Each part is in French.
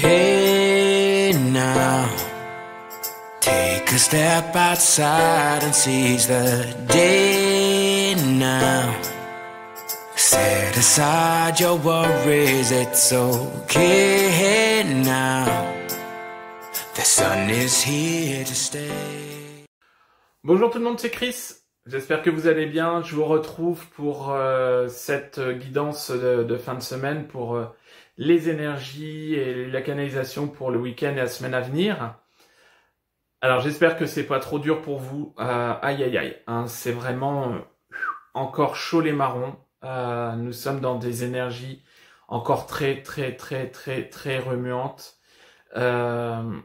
Hey now, take a step outside and seize the day now. Set aside your worries, it's okay now. The sun is here to stay. Bonjour tout le monde, c'est Chris. J'espère que vous allez bien. Je vous retrouve pour cette guidance de fin de semaine pour les énergies et la canalisation pour le week-end et la semaine à venir. Alors j'espère que c'est pas trop dur pour vous. Aïe aïe aïe, hein, c'est vraiment encore chaud les marrons. Nous sommes dans des énergies encore très remuantes. Pleine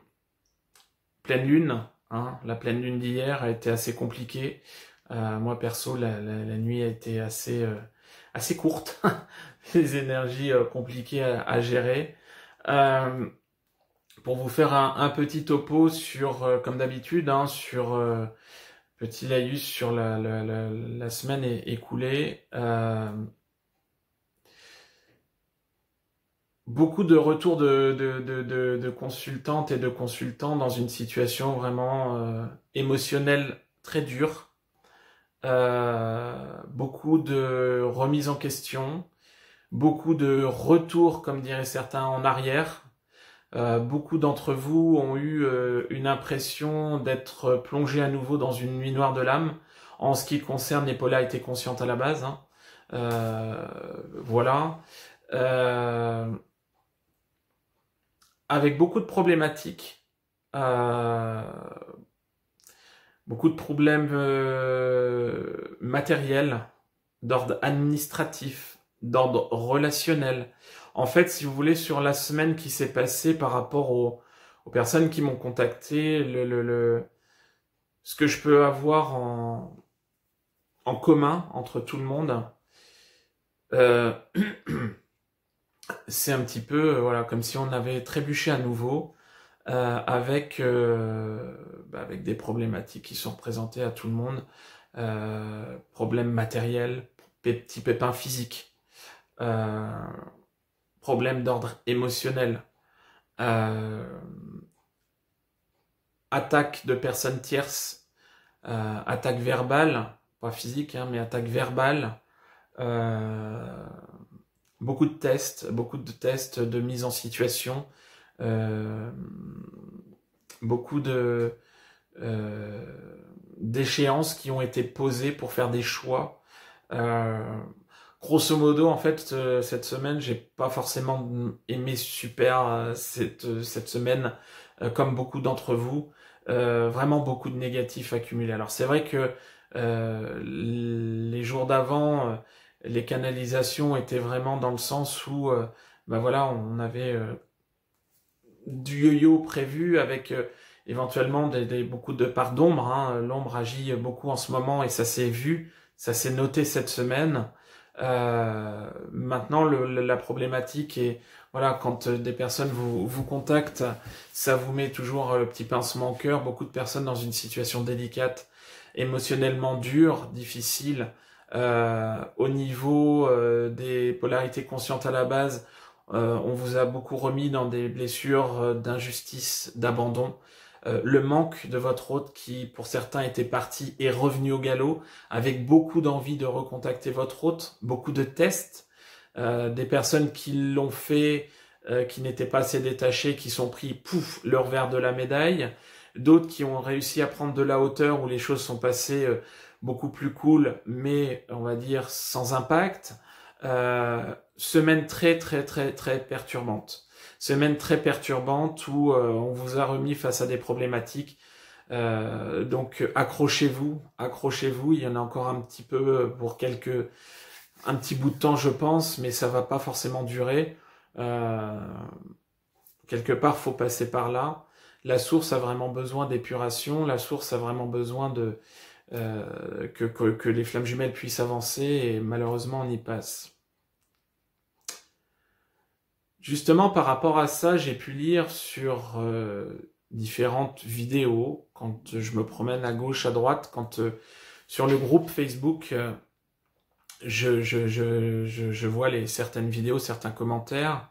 lune, hein, la pleine lune d'hier a été assez compliquée. Moi perso, la nuit a été assez courte. Des énergies compliquées à gérer. Pour vous faire un petit topo sur, comme d'habitude, hein, sur petit laïus sur la semaine écoulée. Beaucoup de retours de consultantes et de consultants dans une situation vraiment émotionnelle très dure. Beaucoup de remises en question, beaucoup de retours, comme diraient certains, en arrière. Beaucoup d'entre vous ont eu une impression d'être plongés à nouveau dans une nuit noire de l'âme. En ce qui concerne les polarités conscientes à la base, hein. Voilà. Avec beaucoup de problématiques. Beaucoup de problèmes matériels, d'ordre administratif, d'ordre relationnel. En fait, si vous voulez, sur la semaine qui s'est passée par rapport aux personnes qui m'ont contacté, ce que je peux avoir en commun entre tout le monde, c'est un petit peu voilà, comme si on avait trébuché à nouveau. Avec des problématiques qui sont représentées à tout le monde, problèmes matériels, petits pépins physiques, problèmes d'ordre émotionnel, attaques de personnes tierces, attaques verbales, pas physiques, hein, mais attaques verbales, beaucoup de tests de mise en situation, beaucoup d'échéances qui ont été posées pour faire des choix. Grosso modo, en fait, cette semaine, j'ai pas forcément aimé super cette semaine, comme beaucoup d'entre vous. Vraiment beaucoup de négatifs accumulés. Alors c'est vrai que les jours d'avant, les canalisations étaient vraiment dans le sens où, voilà, on avait du yo-yo prévu avec éventuellement beaucoup de parts d'ombre, hein. L'ombre agit beaucoup en ce moment et ça s'est vu, ça s'est noté cette semaine. Maintenant, la problématique est, voilà, quand des personnes vous contactent, ça vous met toujours le petit pincement au cœur. Beaucoup de personnes dans une situation délicate, émotionnellement dure, difficile, au niveau des polarités conscientes à la base. On vous a beaucoup remis dans des blessures d'injustice, d'abandon. Le manque de votre hôte qui, pour certains, était parti est revenu au galop, avec beaucoup d'envie de recontacter votre hôte, beaucoup de tests, des personnes qui l'ont fait, qui n'étaient pas assez détachées, qui sont pris, pouf, le revers de la médaille, d'autres qui ont réussi à prendre de la hauteur, où les choses sont passées beaucoup plus cool, mais, on va dire, sans impact. Semaine très perturbante. Semaine très perturbante où on vous a remis face à des problématiques. Donc accrochez-vous, il y en a encore un petit peu pour un petit bout de temps je pense, mais ça va pas forcément durer. Quelque part faut passer par là. La source a vraiment besoin d'épuration, la source a vraiment besoin de que les flammes jumelles puissent avancer et malheureusement on y passe. Justement, par rapport à ça, j'ai pu lire sur différentes vidéos, quand je me promène à gauche, à droite, quand sur le groupe Facebook, je vois certaines vidéos, certains commentaires.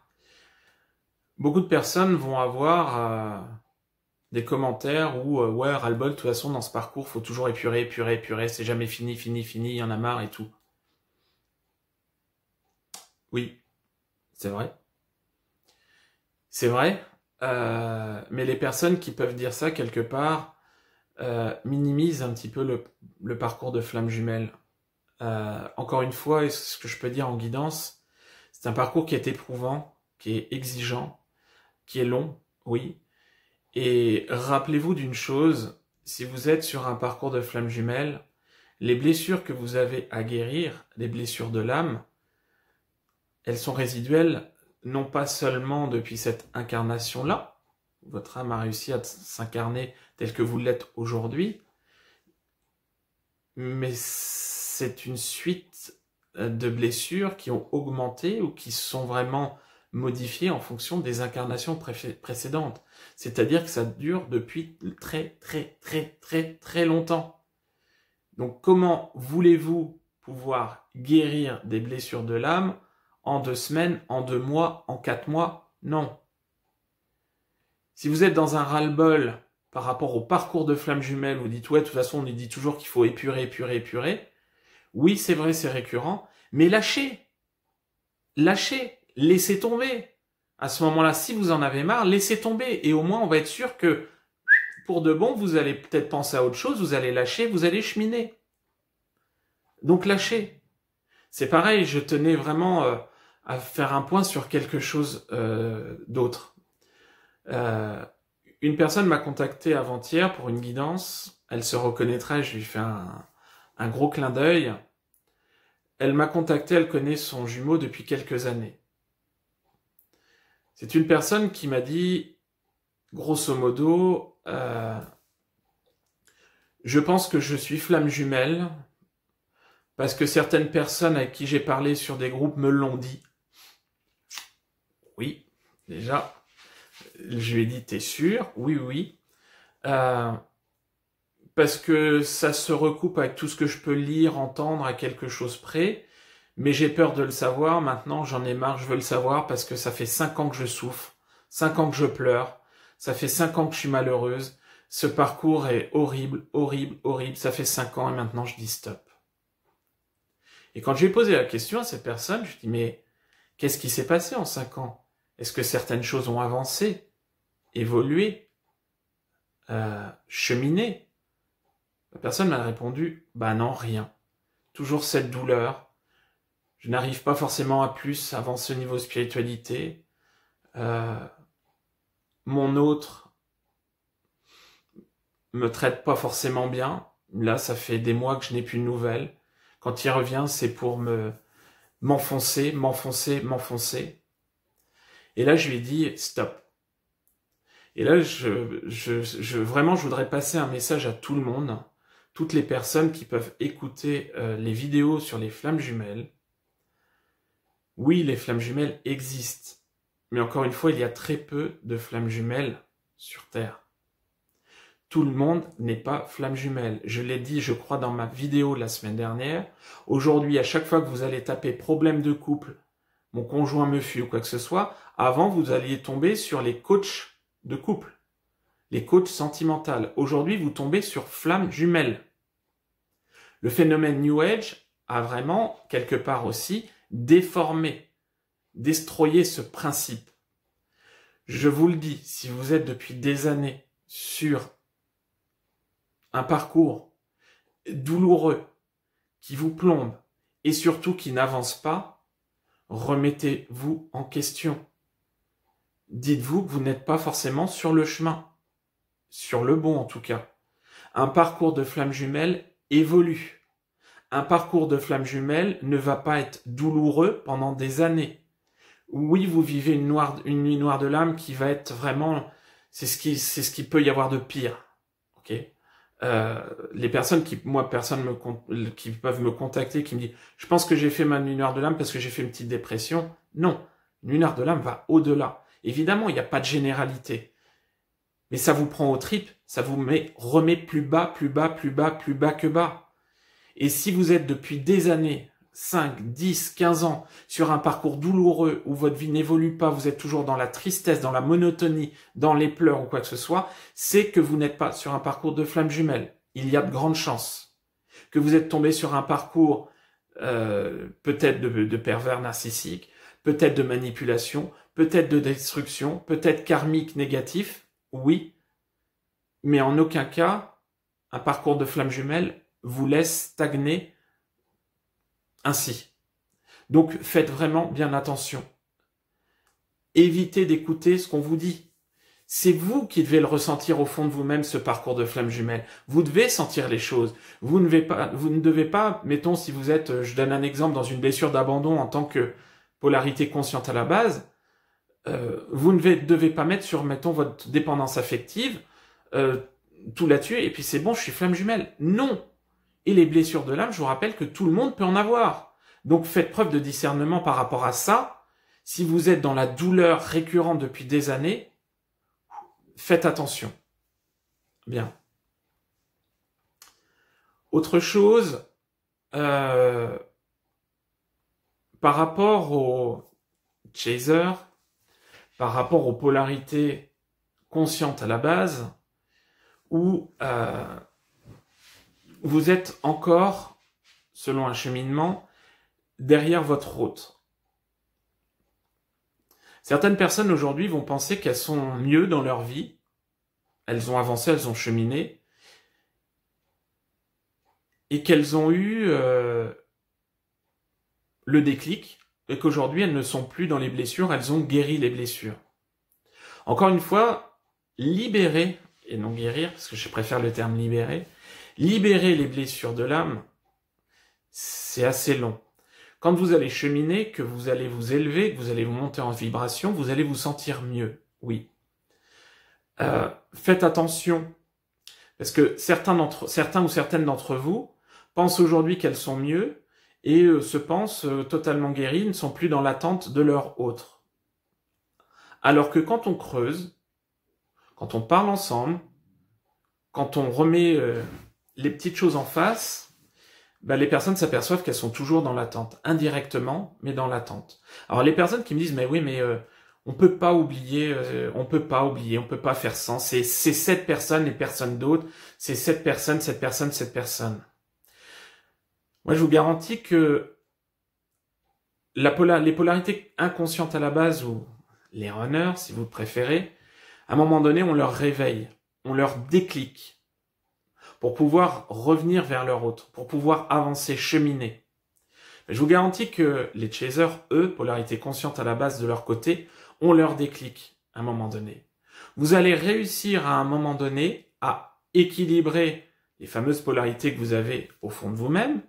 beaucoup de personnes vont avoir des commentaires où ouais, ras-le-bol, de toute façon, dans ce parcours, faut toujours épurer, épurer, épurer, c'est jamais fini, fini, fini, il y en a marre et tout. Oui, c'est vrai. C'est vrai, mais les personnes qui peuvent dire ça, quelque part, minimisent un petit peu le parcours de flamme jumelle. Encore une fois, et ce que je peux dire en guidance, c'est un parcours qui est éprouvant, qui est exigeant, qui est long, oui. Et rappelez-vous d'une chose, si vous êtes sur un parcours de flamme jumelle, les blessures que vous avez à guérir, les blessures de l'âme, elles sont résiduelles, non pas seulement depuis cette incarnation-là, votre âme a réussi à s'incarner tel que vous l'êtes aujourd'hui, mais c'est une suite de blessures qui ont augmenté ou qui sont vraiment modifiées en fonction des incarnations précédentes. C'est-à-dire que ça dure depuis très très très très très longtemps. Donc comment voulez-vous pouvoir guérir des blessures de l'âme en 2 semaines, en 2 mois, en 4 mois? Non. Si vous êtes dans un ras-le-bol par rapport au parcours de flamme jumelle, vous dites ouais, de toute façon on nous dit toujours qu'il faut épurer, épurer, épurer. Oui, c'est vrai, c'est récurrent, mais lâchez. Lâchez, laissez tomber. À ce moment-là, si vous en avez marre, laissez tomber. Et au moins, on va être sûr que, pour de bon, vous allez peut-être penser à autre chose, vous allez lâcher, vous allez cheminer. Donc lâchez. C'est pareil, je tenais vraiment à faire un point sur quelque chose d'autre. Une personne m'a contacté avant-hier pour une guidance. Elle se reconnaîtra, je lui fais un gros clin d'œil. Elle m'a contacté, elle connaît son jumeau depuis quelques années. C'est une personne qui m'a dit, grosso modo, je pense que je suis flamme jumelle, parce que certaines personnes avec qui j'ai parlé sur des groupes me l'ont dit. Oui, déjà, je lui ai dit, t'es sûr? Oui, oui. Parce que ça se recoupe avec tout ce que je peux lire, entendre à quelque chose près, mais j'ai peur de le savoir, maintenant j'en ai marre, je veux le savoir parce que ça fait 5 ans que je souffre, 5 ans que je pleure, ça fait 5 ans que je suis malheureuse, ce parcours est horrible, horrible, horrible, ça fait 5 ans et maintenant je dis stop. Et quand j'ai posé la question à cette personne, je dis mais qu'est-ce qui s'est passé en 5 ans? Est-ce que certaines choses ont avancé, évolué, cheminé? La personne m'a répondu, bah non, rien. Toujours cette douleur. Je n'arrive pas forcément à plus avant ce niveau spiritualité. Mon autre me traite pas forcément bien. Là, ça fait des mois que je n'ai plus de nouvelles. Quand il revient, c'est pour m'enfoncer. Et là, je lui ai dit, stop. Et là, vraiment, je voudrais passer un message à tout le monde. Toutes les personnes qui peuvent écouter les vidéos sur les flammes jumelles. Oui, les flammes jumelles existent, mais encore une fois, il y a très peu de flammes jumelles sur Terre. Tout le monde n'est pas flamme jumelle. Je l'ai dit, je crois, dans ma vidéo la semaine dernière. Aujourd'hui, à chaque fois que vous allez taper problème de couple, mon conjoint me fuit ou quoi que ce soit, avant, vous alliez tomber sur les coachs de couple, les coachs sentimentaux. Aujourd'hui, vous tombez sur flamme jumelle. Le phénomène New Age a vraiment, quelque part aussi, déformé, destroyer ce principe. Je vous le dis, si vous êtes depuis des années sur un parcours douloureux qui vous plombe et surtout qui n'avance pas, remettez-vous en question. Dites-vous que vous n'êtes pas forcément sur le chemin, sur le bon en tout cas. Un parcours de flamme jumelle évolue. Un parcours de flamme jumelle ne va pas être douloureux pendant des années. Oui, vous vivez une nuit noire de l'âme qui va être vraiment, c'est ce qui peut y avoir de pire. Ok. Les personnes qui peuvent me contacter, qui me disent, je pense que j'ai fait ma nuit noire de l'âme parce que j'ai fait une petite dépression. Non, une nuit noire de l'âme va au-delà. Évidemment, il n'y a pas de généralité, mais ça vous prend aux tripes, ça vous remet plus bas, plus bas, plus bas, plus bas que bas. Et si vous êtes depuis des années, 5, 10, 15 ans sur un parcours douloureux où votre vie n'évolue pas, vous êtes toujours dans la tristesse, dans la monotonie, dans les pleurs ou quoi que ce soit, c'est que vous n'êtes pas sur un parcours de flamme jumelle. Il y a de grandes chances que vous êtes tombé sur un parcours peut-être de pervers narcissique, peut-être de manipulation, peut-être de destruction, peut-être karmique négatif, oui, mais en aucun cas, un parcours de flamme jumelle vous laisse stagner ainsi. Donc faites vraiment bien attention. Évitez d'écouter ce qu'on vous dit. C'est vous qui devez le ressentir au fond de vous-même, ce parcours de flamme jumelle. Vous devez sentir les choses. Vous ne devez pas, mettons si vous êtes, je donne un exemple, dans une blessure d'abandon en tant que polarité consciente à la base, vous ne devez pas mettre sur, mettons, votre dépendance affective, tout là-dessus, et puis c'est bon, je suis flamme jumelle. Non. Et les blessures de l'âme, je vous rappelle que tout le monde peut en avoir. Donc faites preuve de discernement par rapport à ça. Si vous êtes dans la douleur récurrente depuis des années, faites attention. Bien. Autre chose, par rapport aux chasers, par rapport aux polarités conscientes à la base, où vous êtes encore, selon un cheminement, derrière votre hôte. Certaines personnes aujourd'hui vont penser qu'elles sont mieux dans leur vie, elles ont avancé, elles ont cheminé, et qu'elles ont eu le déclic, et qu'aujourd'hui elles ne sont plus dans les blessures, elles ont guéri les blessures. Encore une fois, libérer, et non guérir, parce que je préfère le terme libérer les blessures de l'âme, c'est assez long. Quand vous allez cheminer, que vous allez vous élever, que vous allez vous monter en vibration, vous allez vous sentir mieux, oui. Faites attention, parce que certains ou certaines d'entre vous pensent aujourd'hui qu'elles sont mieux et se pensent totalement guéries, ne sont plus dans l'attente de leur autre. Alors que quand on creuse, quand on parle ensemble, quand on remet les petites choses en face, les personnes s'aperçoivent qu'elles sont toujours dans l'attente, indirectement, mais dans l'attente. Alors les personnes qui me disent, mais oui, mais on peut pas oublier, on peut pas faire sans, c'est cette personne et personne d'autre, c'est cette personne. Moi, je vous garantis que les polarités inconscientes à la base, ou les runners, si vous le préférez, à un moment donné, on leur réveille, on leur déclic, pour pouvoir revenir vers leur autre, pour pouvoir avancer, cheminer. Je vous garantis que les chasers, eux, polarité consciente à la base de leur côté, ont leur déclic à un moment donné. Vous allez réussir à un moment donné à équilibrer les fameuses polarités que vous avez au fond de vous-même,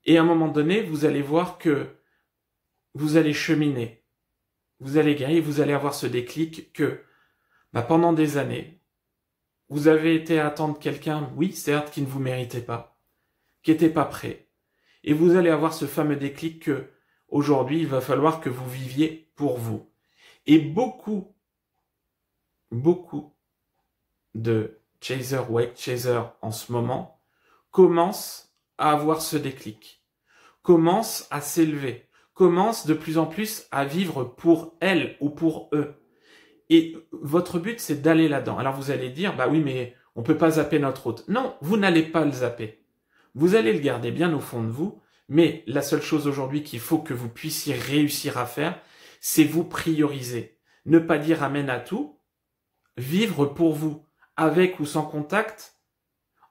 et à un moment donné, vous allez voir que vous allez cheminer, vous allez gagner, vous allez avoir ce déclic que pendant des années, vous avez été attendre quelqu'un, oui, certes, qui ne vous méritait pas, qui n'était pas prêt. Et vous allez avoir ce fameux déclic que, aujourd'hui, il va falloir que vous viviez pour vous. Et beaucoup de chasers, white chasers en ce moment, commencent à avoir ce déclic, commencent à s'élever, commencent de plus en plus à vivre pour elles ou pour eux. Et votre but, c'est d'aller là-dedans. Alors vous allez dire, oui, mais on peut pas zapper notre hôte. Non, vous n'allez pas le zapper. Vous allez le garder bien au fond de vous, mais la seule chose aujourd'hui qu'il faut que vous puissiez réussir à faire, c'est vous prioriser. Ne pas dire amen à tout, vivre pour vous, avec ou sans contact,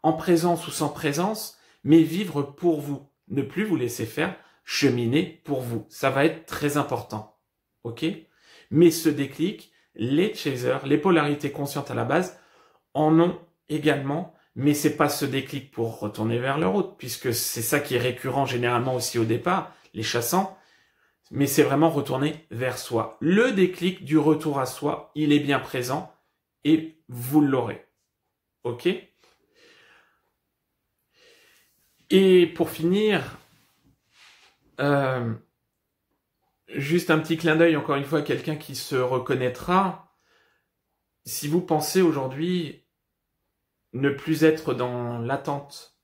en présence ou sans présence, mais vivre pour vous. Ne plus vous laisser faire, cheminer pour vous. Ça va être très important. Ok ? Mais ce déclic, les chasers, les polarités conscientes à la base, en ont également, mais c'est pas ce déclic pour retourner vers leur autre, puisque c'est ça qui est récurrent généralement aussi au départ, les chassants, mais c'est vraiment retourner vers soi. Le déclic du retour à soi, il est bien présent, et vous l'aurez. Ok ? Et pour finir, juste un petit clin d'œil, encore une fois, à quelqu'un qui se reconnaîtra. Si vous pensez aujourd'hui ne plus être dans l'attente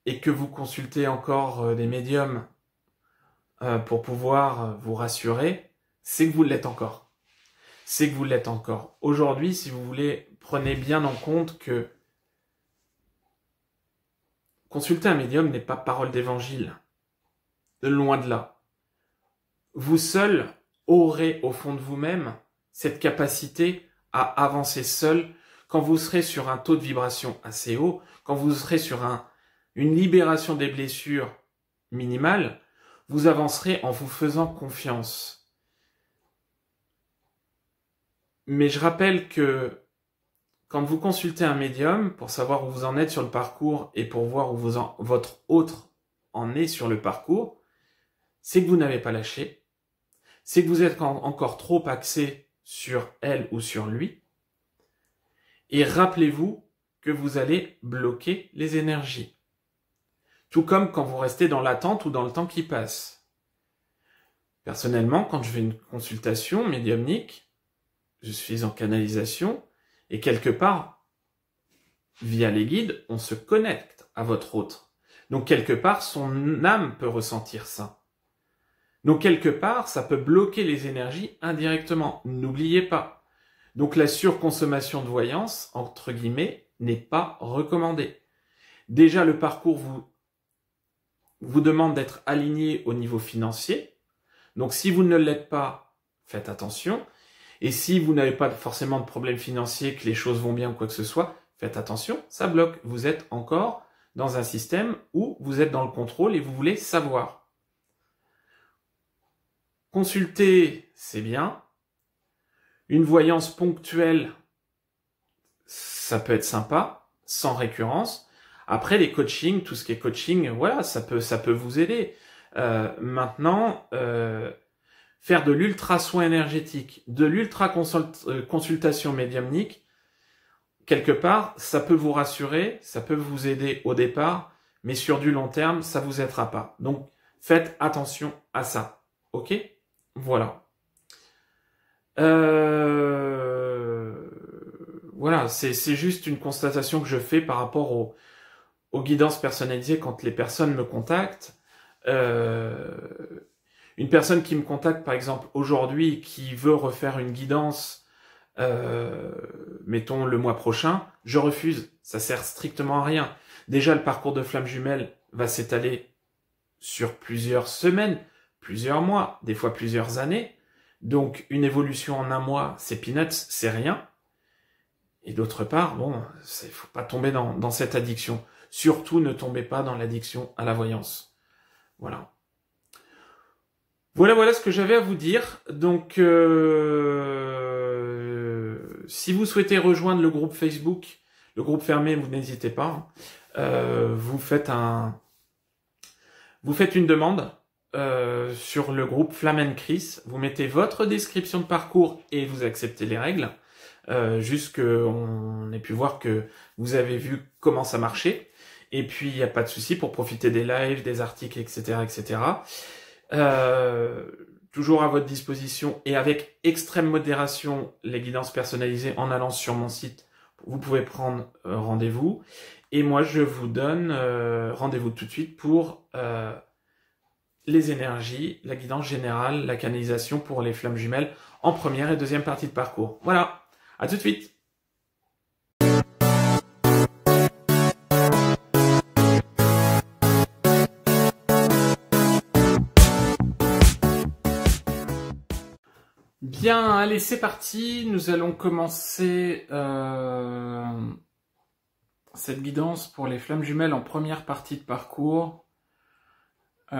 et que vous consultez encore des médiums pour pouvoir vous rassurer, c'est que vous l'êtes encore. C'est que vous l'êtes encore. Aujourd'hui, si vous voulez, prenez bien en compte que consulter un médium n'est pas parole d'évangile. Loin de là. Vous seul aurez au fond de vous-même cette capacité à avancer seul quand vous serez sur un taux de vibration assez haut, quand vous serez sur une libération des blessures minimale, vous avancerez en vous faisant confiance. Mais je rappelle que quand vous consultez un médium pour savoir où vous en êtes sur le parcours et pour voir où votre autre en est sur le parcours, c'est que vous n'avez pas lâché, c'est que vous êtes encore trop axé sur elle ou sur lui. Et rappelez-vous que vous allez bloquer les énergies. Tout comme quand vous restez dans l'attente ou dans le temps qui passe. Personnellement, quand je fais une consultation médiumnique, je suis en canalisation et quelque part, via les guides, on se connecte à votre autre. Donc quelque part, son âme peut ressentir ça. Donc quelque part, ça peut bloquer les énergies indirectement. N'oubliez pas. Donc la surconsommation de voyance, entre guillemets, n'est pas recommandée. Déjà, le parcours vous demande d'être aligné au niveau financier. Donc si vous ne l'êtes pas, faites attention. Et si vous n'avez pas forcément de problème financier, que les choses vont bien ou quoi que ce soit, faites attention, ça bloque. Vous êtes encore dans un système où vous êtes dans le contrôle et vous voulez savoir. Consulter, c'est bien. Une voyance ponctuelle, ça peut être sympa, sans récurrence. Après, les coachings, tout ce qui est coaching, voilà, ça peut vous aider. Maintenant, faire de l'ultra-soin énergétique, de l'ultra-consultation médiumnique, quelque part, ça peut vous rassurer, ça peut vous aider au départ, mais sur du long terme, ça vous aidera pas. Donc, faites attention à ça. Ok ? Voilà. Voilà, c'est juste une constatation que je fais par rapport aux guidances personnalisées quand les personnes me contactent. Une personne qui me contacte, par exemple, aujourd'hui, qui veut refaire une guidance, mettons le mois prochain, je refuse. Ça sert strictement à rien. Déjà, le parcours de flamme jumelle va s'étaler sur plusieurs semaines, plusieurs mois, des fois plusieurs années. Donc, une évolution en un mois, c'est peanuts, c'est rien. Et d'autre part, bon, il faut pas tomber dans cette addiction. Surtout, ne tombez pas dans l'addiction à la voyance. Voilà. Voilà ce que j'avais à vous dire. Donc, si vous souhaitez rejoindre le groupe Facebook, le groupe fermé, vous n'hésitez pas. Vous faites une demande sur le groupe Flamme & Chris. Vous mettez votre description de parcours et vous acceptez les règles. Juste qu'on ait pu voir que vous avez vu comment ça marchait. Et puis, il n'y a pas de souci pour profiter des lives, des articles, etc., etc. Toujours à votre disposition et avec extrême modération les guidances personnalisées en allant sur mon site. Vous pouvez prendre rendez-vous. Et moi, je vous donne rendez-vous tout de suite pour les énergies, la guidance générale, la canalisation pour les flammes jumelles en première et deuxième partie de parcours. Voilà, à tout de suite. Bien, allez, c'est parti. Nous allons commencer cette guidance pour les flammes jumelles en première partie de parcours. Mais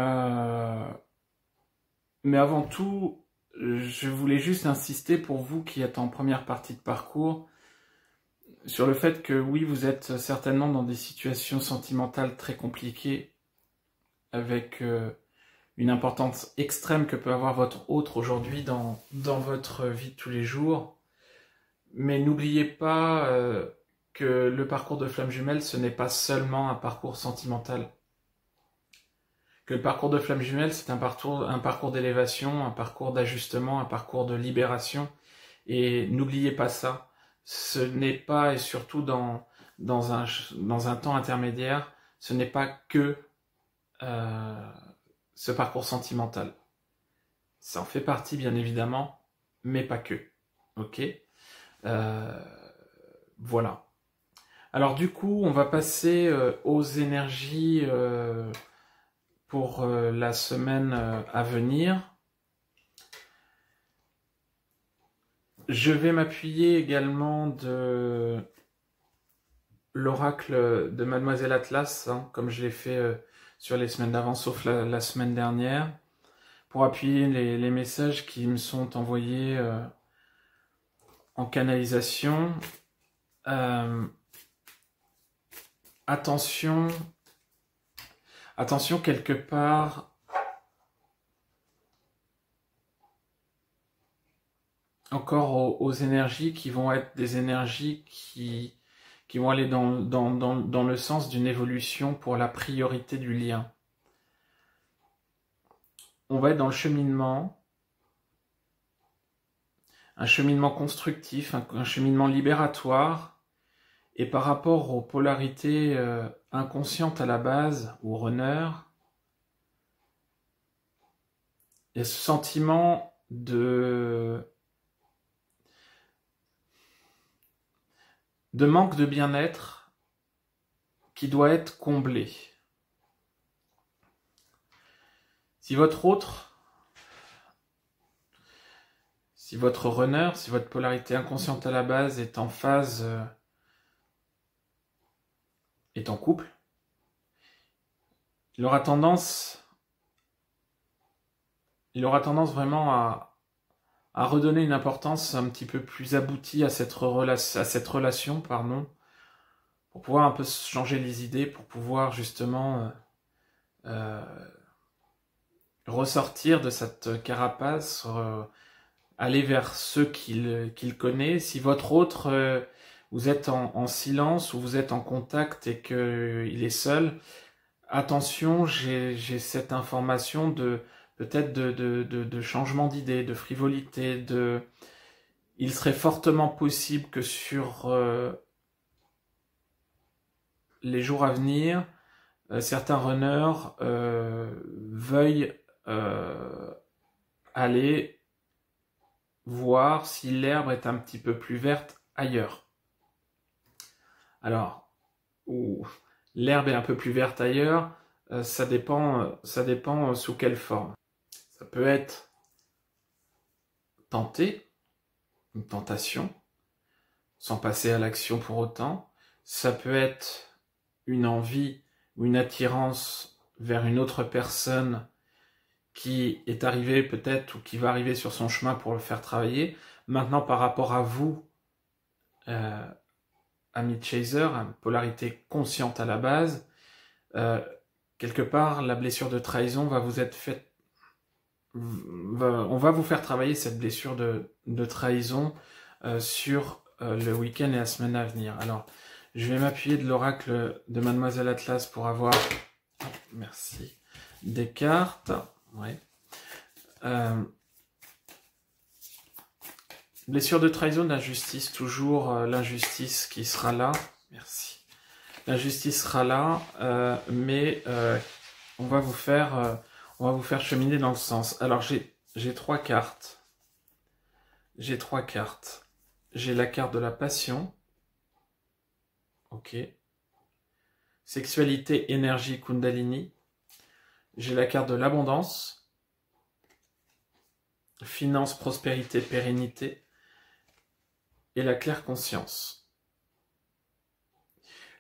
avant tout, je voulais juste insister pour vous qui êtes en première partie de parcours sur le fait que oui, vous êtes certainement dans des situations sentimentales très compliquées avec une importance extrême que peut avoir votre autre aujourd'hui dans votre vie de tous les jours. Mais n'oubliez pas que le parcours de flamme jumelle, ce n'est pas seulement un parcours sentimental. Que le parcours de flamme jumelle, c'est un parcours d'élévation, un parcours d'ajustement, un parcours de libération. Et n'oubliez pas ça. Ce n'est pas, et surtout dans un temps intermédiaire, ce n'est pas que ce parcours sentimental. Ça en fait partie, bien évidemment, mais pas que. Ok, voilà. Alors du coup, on va passer aux énergies pour la semaine à venir. Je vais m'appuyer également de l'oracle de Mademoiselle Atlas, hein, comme je l'ai fait sur les semaines d'avant, sauf la semaine dernière, pour appuyer les messages qui me sont envoyés en canalisation. Attention quelque part encore aux énergies qui vont être des énergies qui vont aller dans le sens d'une évolution pour la priorité du lien. On va être dans le cheminement, un cheminement constructif, un cheminement libératoire, et par rapport aux polarités inconscientes à la base, ou runner, il y a ce sentiment de manque de bien-être qui doit être comblé. Si votre runner, si votre polarité inconsciente à la base est en phase, est en couple, il aura tendance vraiment à redonner une importance un petit peu plus aboutie à cette relation, pour pouvoir un peu changer les idées, pour pouvoir justement ressortir de cette carapace, aller vers ceux qu'il connaît. Si votre autre, vous êtes en silence ou vous êtes en contact et qu'il est seul, attention, j'ai cette information peut-être de changement d'idée, de frivolité, il serait fortement possible que sur les jours à venir, certains runners veuillent aller voir si l'herbe est un petit peu plus verte ailleurs. Alors, où l'herbe est un peu plus verte ailleurs, ça dépend sous quelle forme. Ça peut être tenter, une tentation, sans passer à l'action pour autant. Ça peut être une envie ou une attirance vers une autre personne qui est arrivée peut-être ou qui va arriver sur son chemin pour le faire travailler. Maintenant, par rapport à vous, ami chaser, polarité consciente à la base, quelque part, la blessure de trahison va vous être faite. On va vous faire travailler cette blessure de trahison sur le week-end et la semaine à venir. Alors, je vais m'appuyer de l'oracle de Mademoiselle Atlas pour avoir, merci, des cartes. Ouais. Blessure de trahison, d'injustice, toujours l'injustice qui sera là. Merci. L'injustice sera là, mais on va vous faire cheminer dans le sens. Alors j'ai trois cartes. J'ai la carte de la passion. Ok. Sexualité, énergie, Kundalini. J'ai la carte de l'abondance. Finance, prospérité, pérennité. Et la claire conscience.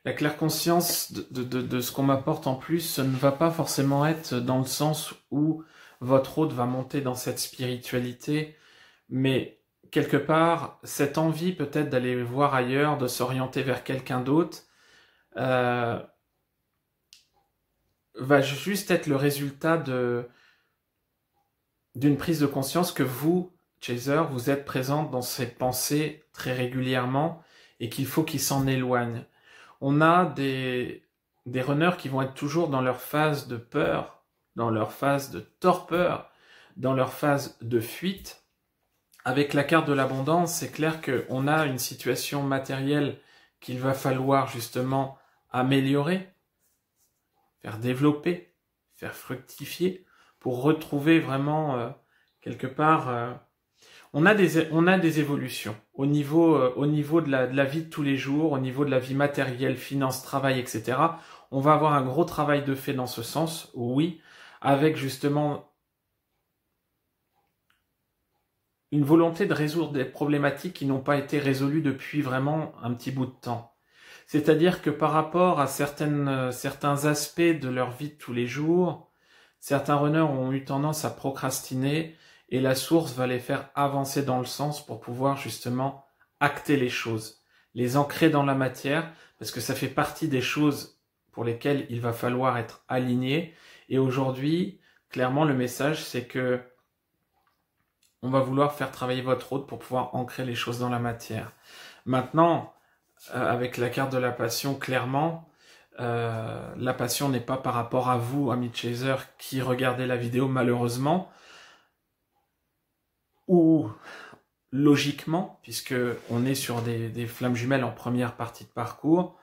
La claire conscience de ce qu'on m'apporte en plus, ce ne va pas forcément être dans le sens où votre hôte va monter dans cette spiritualité, mais quelque part, cette envie peut-être d'aller voir ailleurs, de s'orienter vers quelqu'un d'autre, va juste être le résultat d'une prise de conscience que vous, chaser, vous êtes présent dans ces pensées très régulièrement et qu'il faut qu'ils s'en éloignent. On a des runners qui vont être toujours dans leur phase de peur, dans leur phase de torpeur, dans leur phase de fuite. Avec la carte de l'abondance, c'est clair qu'on a une situation matérielle qu'il va falloir justement améliorer. faire développer, faire fructifier, pour retrouver vraiment quelque part... on a des évolutions au niveau de la vie de tous les jours, au niveau de la vie matérielle, finance, travail, etc. On va avoir un gros travail de fait dans ce sens, oui, avec justement une volonté de résoudre des problématiques qui n'ont pas été résolues depuis vraiment un petit bout de temps. C'est-à-dire que par rapport à certains aspects de leur vie de tous les jours, certains runners ont eu tendance à procrastiner et la source va les faire avancer dans le sens pour pouvoir justement acter les choses, les ancrer dans la matière, parce que ça fait partie des choses pour lesquelles il va falloir être aligné. Et aujourd'hui, clairement, le message, c'est que on va vouloir faire travailler votre hôte pour pouvoir ancrer les choses dans la matière. Maintenant, avec la carte de la passion, clairement, la passion n'est pas par rapport à vous, amis chasers, qui regardez la vidéo malheureusement, ou logiquement, puisque on est sur des flammes jumelles en première partie de parcours,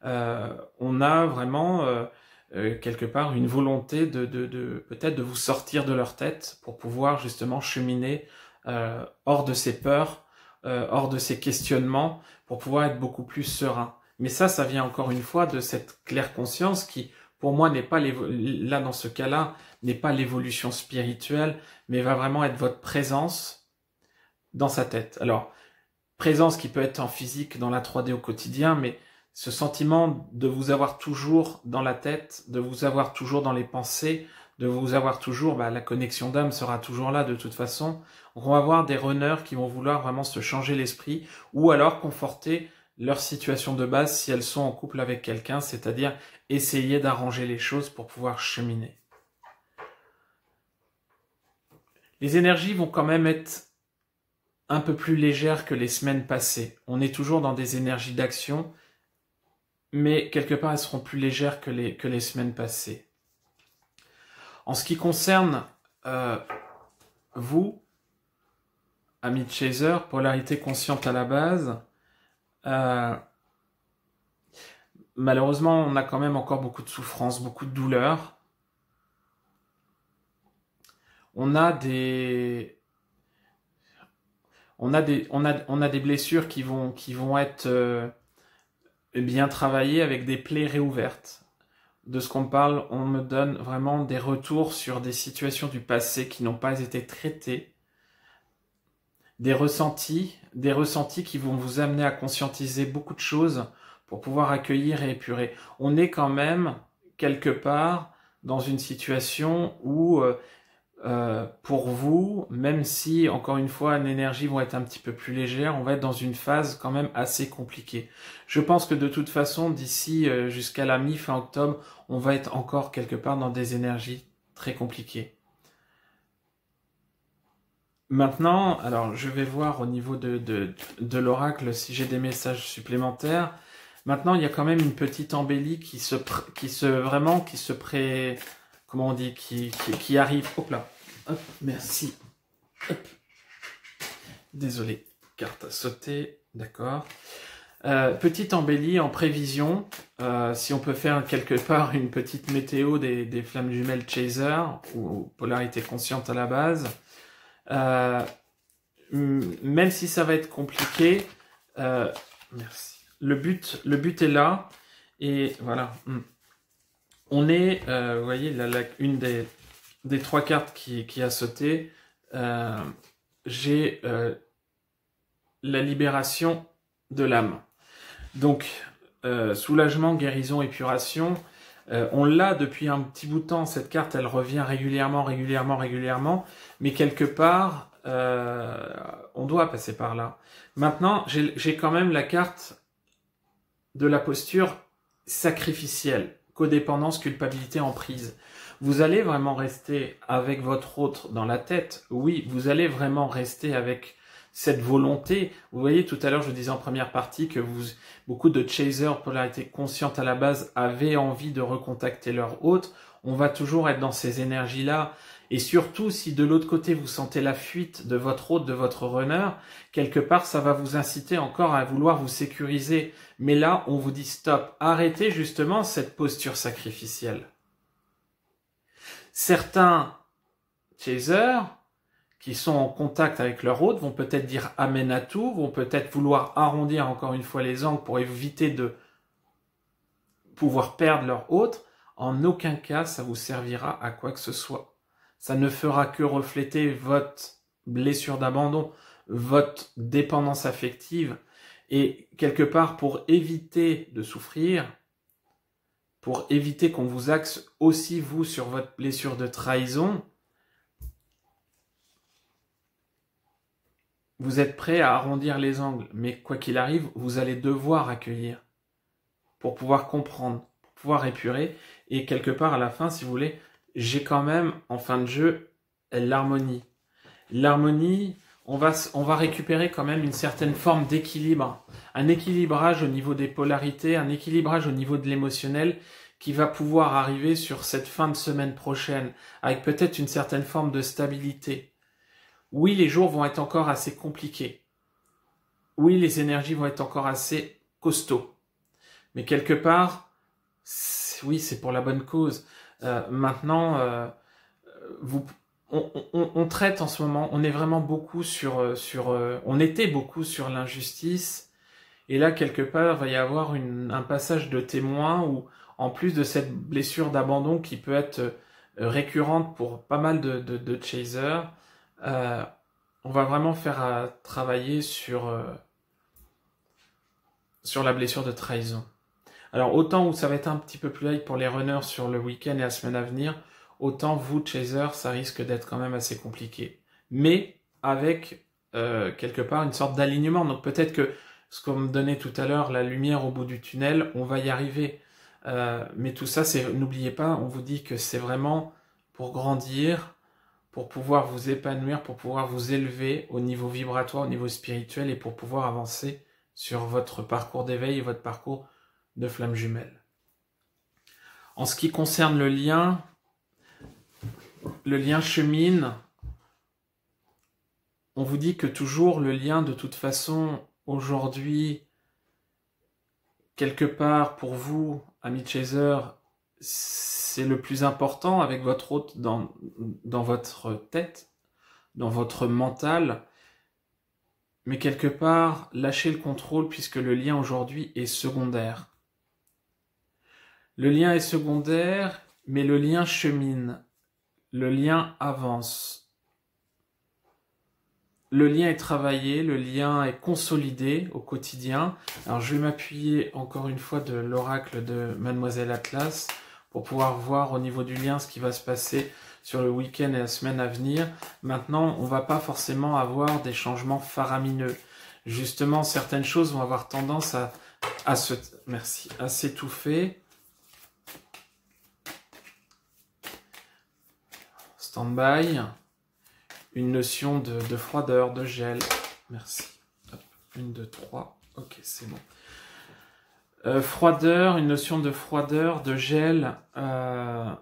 on a vraiment quelque part une volonté peut-être de vous sortir de leur tête pour pouvoir justement cheminer hors de ces peurs, hors de ces questionnements, pour pouvoir être beaucoup plus serein. Mais ça vient encore une fois de cette claire conscience qui, pour moi, n'est pas là dans ce cas-là, n'est pas l'évolution spirituelle, mais va vraiment être votre présence dans sa tête. Alors, présence qui peut être en physique, dans la 3D au quotidien, mais ce sentiment de vous avoir toujours dans la tête, de vous avoir toujours dans les pensées, de vous avoir toujours, la connexion d'âme sera toujours là de toute façon. On va avoir des runners qui vont vouloir vraiment se changer l'esprit ou alors conforter leur situation de base si elles sont en couple avec quelqu'un, c'est-à-dire essayer d'arranger les choses pour pouvoir cheminer. Les énergies vont quand même être un peu plus légères que les semaines passées. On est toujours dans des énergies d'action, mais quelque part elles seront plus légères que les semaines passées. En ce qui concerne vous, amis chaser, polarité consciente à la base, malheureusement on a quand même encore beaucoup de souffrance, beaucoup de douleur. On a des blessures qui vont être bien travaillées avec des plaies réouvertes. De ce qu'on parle, on me donne vraiment des retours sur des situations du passé qui n'ont pas été traitées, des ressentis qui vont vous amener à conscientiser beaucoup de choses pour pouvoir accueillir et épurer. On est quand même quelque part dans une situation où pour vous, même si encore une fois les énergies vont être un petit peu plus légères, on va être dans une phase quand même assez compliquée. Je pense que de toute façon d'ici jusqu'à la mi-fin octobre, on va être encore quelque part dans des énergies très compliquées. Maintenant, alors je vais voir au niveau de l'oracle si j'ai des messages supplémentaires. Maintenant, il y a quand même une petite embellie qui arrive. Hop là. Hop, merci. Hop. Désolé, carte à sauter. D'accord. Petite embellie en prévision. Si on peut faire quelque part une petite météo des flammes jumelles chaser ou polarité consciente à la base. Même si ça va être compliqué, merci. Le but est là. Et voilà. On est, vous voyez, une des trois cartes qui a sauté. J'ai la libération de l'âme. Donc, soulagement, guérison, épuration. On l'a depuis un petit bout de temps. Cette carte, elle revient régulièrement. Mais quelque part, on doit passer par là. Maintenant, j'ai quand même la carte de la posture sacrificielle. Codépendance, culpabilité, emprise. Vous allez vraiment rester avec votre autre dans la tête. Oui, vous allez vraiment rester avec cette volonté. Vous voyez, tout à l'heure, je disais en première partie que beaucoup de chasers, polarité consciente à la base, avaient envie de recontacter leur hôte. On va toujours être dans ces énergies-là. Et surtout, si de l'autre côté, vous sentez la fuite de votre hôte, de votre runner, quelque part, ça va vous inciter encore à vouloir vous sécuriser. Mais là, on vous dit stop. Arrêtez justement cette posture sacrificielle. Certains chasers qui sont en contact avec leur hôte vont peut-être dire amen à tout, vont peut-être vouloir arrondir encore une fois les angles pour éviter de pouvoir perdre leur hôte. En aucun cas, ça vous servira à quoi que ce soit. Ça ne fera que refléter votre blessure d'abandon, votre dépendance affective. Et quelque part, pour éviter de souffrir, pour éviter qu'on vous axe aussi vous sur votre blessure de trahison, vous êtes prêt à arrondir les angles, mais quoi qu'il arrive, vous allez devoir accueillir pour pouvoir comprendre, pour pouvoir épurer. Et quelque part, à la fin, si vous voulez, j'ai quand même, en fin de jeu, l'harmonie. L'harmonie, on va récupérer quand même une certaine forme d'équilibre, un équilibrage au niveau des polarités, un équilibrage au niveau de l'émotionnel qui va pouvoir arriver sur cette fin de semaine prochaine, avec peut-être une certaine forme de stabilité. Oui, les jours vont être encore assez compliqués. Oui, les énergies vont être encore assez costauds. Mais quelque part, oui, c'est pour la bonne cause. Maintenant, on traite en ce moment, on est vraiment beaucoup on était beaucoup sur l'injustice. Et là, quelque part, il va y avoir un passage de témoin où, en plus de cette blessure d'abandon qui peut être récurrente pour pas mal de chasers, on va vraiment faire travailler sur la blessure de trahison. Alors, autant où ça va être un petit peu plus light pour les runners sur le week-end et la semaine à venir, autant vous, chasers, ça risque d'être quand même assez compliqué. Mais avec, quelque part, une sorte d'alignement. Donc peut-être que, ce qu'on me donnait tout à l'heure, la lumière au bout du tunnel, on va y arriver. Mais tout ça, n'oubliez pas, on vous dit que c'est vraiment pour grandir, pour pouvoir vous épanouir, pour pouvoir vous élever au niveau vibratoire, au niveau spirituel et pour pouvoir avancer sur votre parcours d'éveil et votre parcours de flamme jumelle. En ce qui concerne le lien chemine. On vous dit que toujours le lien, de toute façon, aujourd'hui, quelque part pour vous, amis chaser, c'est le plus important avec votre hôte dans votre tête, dans votre mental. Mais quelque part, lâchez le contrôle puisque le lien aujourd'hui est secondaire. Le lien est secondaire, mais le lien chemine. Le lien avance. Le lien est travaillé, le lien est consolidé au quotidien. Alors je vais m'appuyer encore une fois de l'oracle de Mademoiselle Atlas pour pouvoir voir au niveau du lien ce qui va se passer sur le week-end et la semaine à venir. Maintenant, on ne va pas forcément avoir des changements faramineux. Justement, certaines choses vont avoir tendance à s'étouffer. Stand-by. Une notion de froideur, de gel. Merci. Hop, 1, 2, 3. Ok, c'est bon. Froideur, une notion de froideur, de gel. Une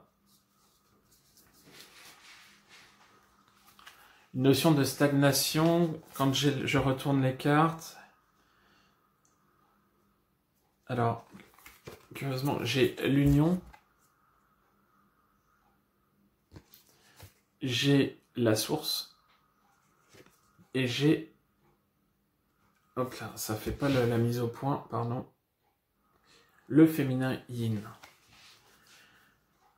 notion de stagnation. Quand je retourne les cartes. Alors, curieusement, j'ai l'union. J'ai la source. Et j'ai... Hop là, ça fait pas la mise au point, pardon. Le féminin yin.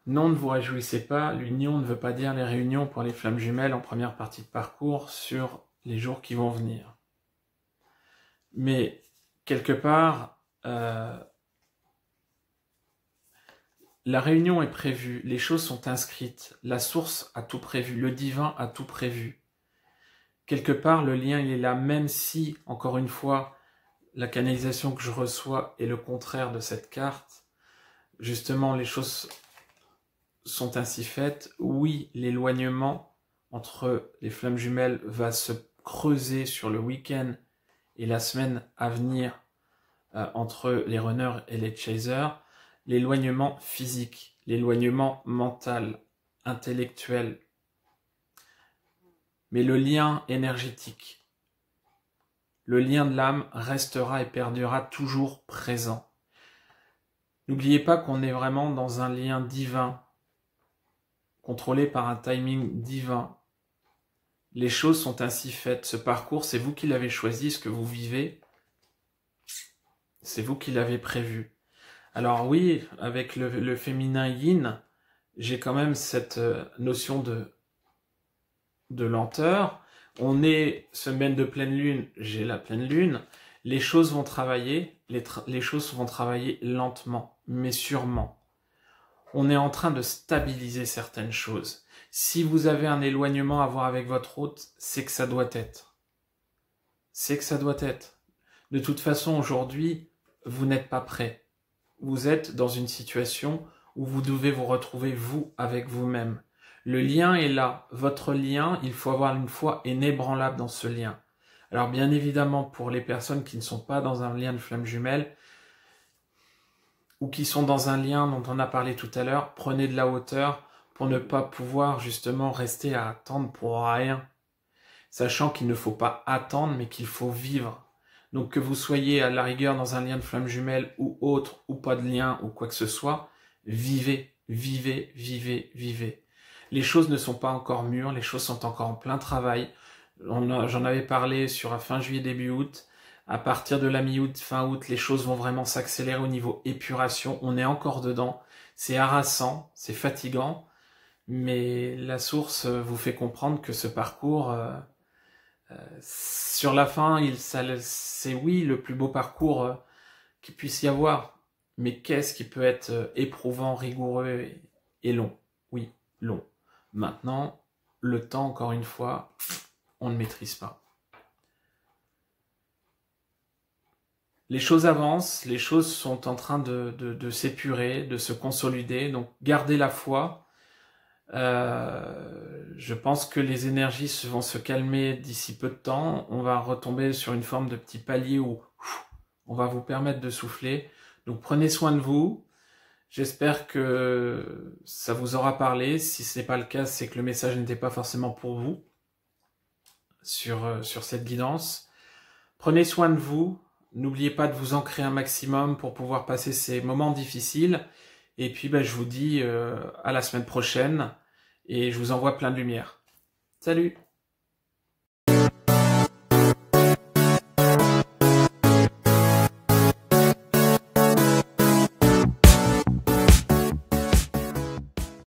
Non, ne vous réjouissez pas, l'union ne veut pas dire les réunions pour les flammes jumelles en première partie de parcours sur les jours qui vont venir. Mais, quelque part, la réunion est prévue, les choses sont inscrites, la source a tout prévu, le divin a tout prévu. Quelque part, le lien il est là, même si, encore une fois, la canalisation que je reçois est le contraire de cette carte. Justement, les choses sont ainsi faites. Oui, l'éloignement entre les flammes jumelles va se creuser sur le week-end et la semaine à venir entre les runners et les chasers. L'éloignement physique, l'éloignement mental, intellectuel, mais le lien énergétique, le lien de l'âme restera et perdurera toujours présent. N'oubliez pas qu'on est vraiment dans un lien divin, contrôlé par un timing divin. Les choses sont ainsi faites. Ce parcours, c'est vous qui l'avez choisi, ce que vous vivez. C'est vous qui l'avez prévu. Alors oui, avec le féminin yin, j'ai quand même cette notion de lenteur. On est semaine de pleine lune, j'ai la pleine lune. Les choses vont travailler, les choses vont travailler lentement, mais sûrement. On est en train de stabiliser certaines choses. Si vous avez un éloignement à avoir avec votre hôte, c'est que ça doit être. C'est que ça doit être. De toute façon, aujourd'hui, vous n'êtes pas prêt. Vous êtes dans une situation où vous devez vous retrouver vous avec vous-même. Le lien est là. Votre lien, il faut avoir une foi inébranlable dans ce lien. Alors bien évidemment, pour les personnes qui ne sont pas dans un lien de flamme jumelle, ou qui sont dans un lien dont on a parlé tout à l'heure, prenez de la hauteur pour ne pas pouvoir justement rester à attendre pour rien. Sachant qu'il ne faut pas attendre, mais qu'il faut vivre. Donc que vous soyez à la rigueur dans un lien de flamme jumelle ou autre, ou pas de lien, ou quoi que ce soit, vivez, vivez, vivez, vivez. Les choses ne sont pas encore mûres, les choses sont encore en plein travail. J'en avais parlé sur la fin juillet, début août. À partir de la mi-août, fin août, les choses vont vraiment s'accélérer au niveau épuration. On est encore dedans. C'est harassant, c'est fatigant. Mais la source vous fait comprendre que ce parcours, sur la fin, c'est oui le plus beau parcours qu'il puisse y avoir. Mais qu'est-ce qui peut être éprouvant, rigoureux et long? Oui, long. Maintenant, le temps, encore une fois, on ne maîtrise pas. Les choses avancent, les choses sont en train de s'épurer, de se consolider, donc gardez la foi. Je pense que les énergies vont se calmer d'ici peu de temps. On va retomber sur une forme de petit palier où on va vous permettre de souffler. Donc prenez soin de vous. J'espère que ça vous aura parlé. Si ce n'est pas le cas, c'est que le message n'était pas forcément pour vous sur cette guidance. Prenez soin de vous. N'oubliez pas de vous ancrer un maximum pour pouvoir passer ces moments difficiles. Et puis je vous dis à la semaine prochaine et je vous envoie plein de lumière. Salut!